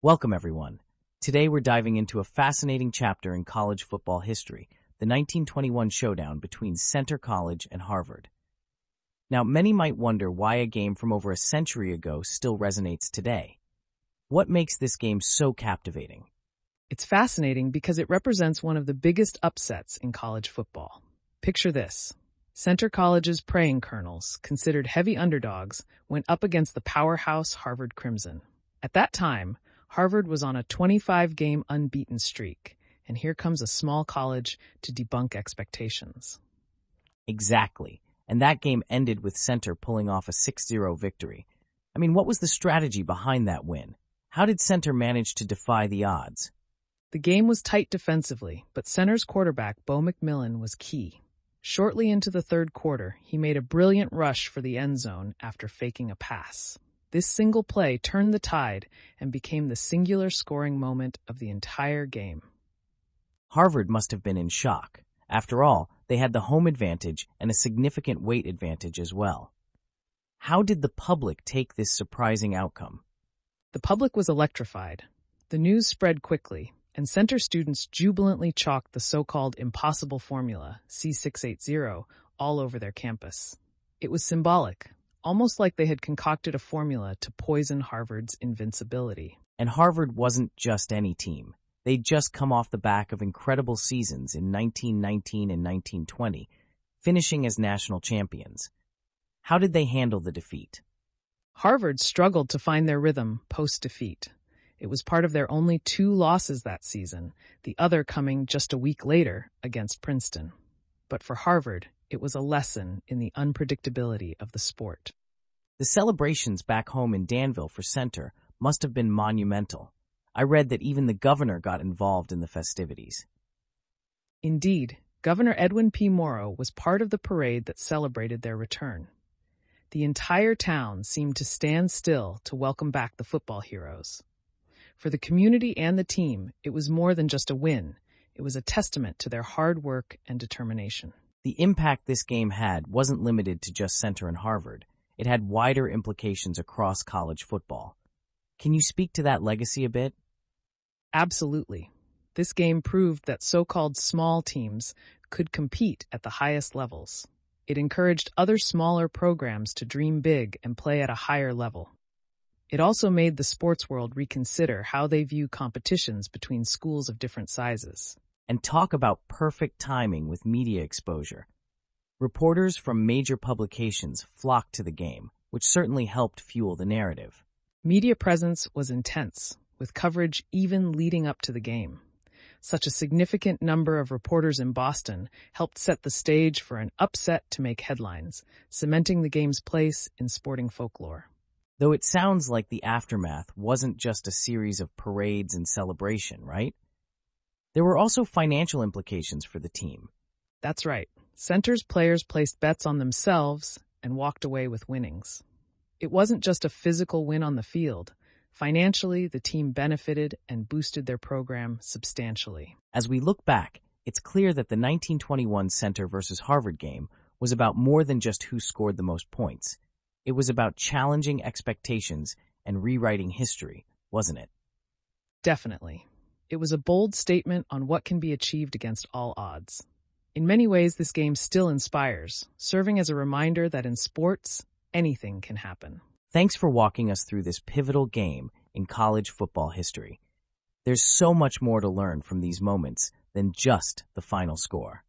Welcome, everyone. Today we're diving into a fascinating chapter in college football history, the 1921 showdown between Centre College and Harvard. Now, many might wonder why a game from over a century ago still resonates today. What makes this game so captivating? It's fascinating because it represents one of the biggest upsets in college football. Picture this. Centre College's praying colonels, considered heavy underdogs, went up against the powerhouse Harvard Crimson. At that time, Harvard was on a 25-game unbeaten streak, and here comes a small college to debunk expectations. Exactly. And that game ended with Centre pulling off a 6-0 victory. What was the strategy behind that win? How did Centre manage to defy the odds? The game was tight defensively, but Centre's quarterback, Bo McMillin, was key. Shortly into the third quarter, he made a brilliant rush for the end zone after faking a pass. This single play turned the tide and became the singular scoring moment of the entire game. Harvard must have been in shock. After all, they had the home advantage and a significant weight advantage as well. How did the public take this surprising outcome? The public was electrified. The news spread quickly, and Centre students jubilantly chalked the so-called impossible formula, C680, all over their campus. It was symbolic, almost like they had concocted a formula to poison Harvard's invincibility. And Harvard wasn't just any team. They'd just come off the back of incredible seasons in 1919 and 1920, finishing as national champions. How did they handle the defeat? Harvard struggled to find their rhythm post-defeat. It was part of their only 2 losses that season, the other coming just a week later against Princeton. But for Harvard, it was a lesson in the unpredictability of the sport. The celebrations back home in Danville for Centre must have been monumental. I read that even the governor got involved in the festivities. Indeed, Governor Edwin P. Morrow was part of the parade that celebrated their return. The entire town seemed to stand still to welcome back the football heroes. For the community and the team, it was more than just a win. It was a testament to their hard work and determination. The impact this game had wasn't limited to just Centre and Harvard. It had wider implications across college football. Can you speak to that legacy a bit? Absolutely. This game proved that so-called small teams could compete at the highest levels. It encouraged other smaller programs to dream big and play at a higher level. It also made the sports world reconsider how they view competitions between schools of different sizes. And talk about perfect timing with media exposure. Reporters from major publications flocked to the game, which certainly helped fuel the narrative. Media presence was intense, with coverage even leading up to the game. Such a significant number of reporters in Boston helped set the stage for an upset to make headlines, cementing the game's place in sporting folklore. Though it sounds like the aftermath wasn't just a series of parades and celebration, right? There were also financial implications for the team. That's right. Centre's players placed bets on themselves and walked away with winnings. It wasn't just a physical win on the field. Financially, the team benefited and boosted their program substantially. As we look back, it's clear that the 1921 Centre versus Harvard game was about more than just who scored the most points. It was about challenging expectations and rewriting history, wasn't it? Definitely. It was a bold statement on what can be achieved against all odds. In many ways, this game still inspires, serving as a reminder that in sports, anything can happen. Thanks for walking us through this pivotal game in college football history. There's so much more to learn from these moments than just the final score.